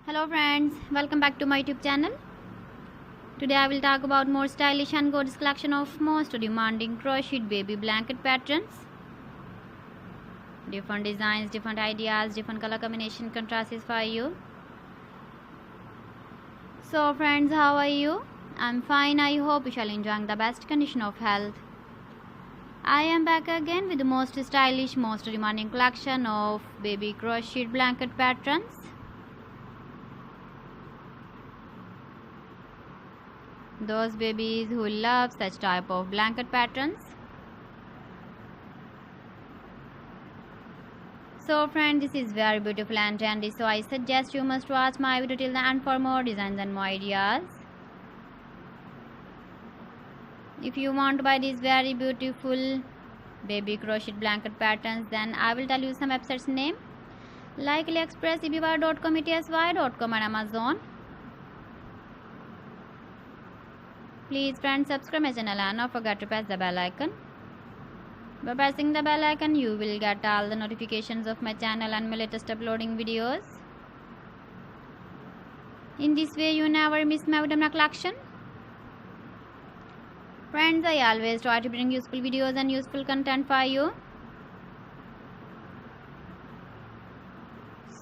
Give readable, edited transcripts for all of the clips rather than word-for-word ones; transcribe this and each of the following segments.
Hello friends, welcome back to my YouTube channel. Today I will talk about more stylish and gorgeous collection of most demanding crocheted baby blanket patterns. Different designs, different ideas, different color combination contrasts for you. So friends, how are you? I'm fine. I hope you shall enjoy the best condition of health. I am back again with the most stylish, most demanding collection of baby crocheted blanket patterns. Those babies who love such type of blanket patterns. So friends, this is very beautiful and trendy, so I suggest you must watch my video till the end for more designs and more ideas. If you want to buy these very beautiful baby crocheted blanket patterns, then I will tell you some websites name like AliExpress, eBay.com, etsy.com and Amazon. Please friends, subscribe my channel and don't forget to press the bell icon. By pressing the bell icon, you will get all the notifications of my channel and my latest uploading videos. In this way, you never miss my video collection. Friends, I always try to bring useful videos and useful content for you.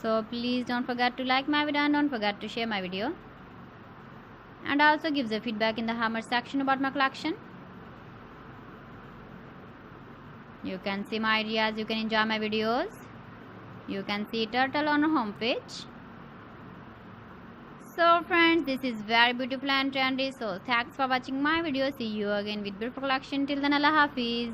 So please don't forget to like my video and don't forget to share my video. And also give the feedback in the comment section about my collection. You can see my ideas, you can enjoy my videos. You can see turtle on our homepage. So friends, this is very beautiful and trendy. So thanks for watching my video. See you again with beautiful collection. Till then, Allah Hafiz.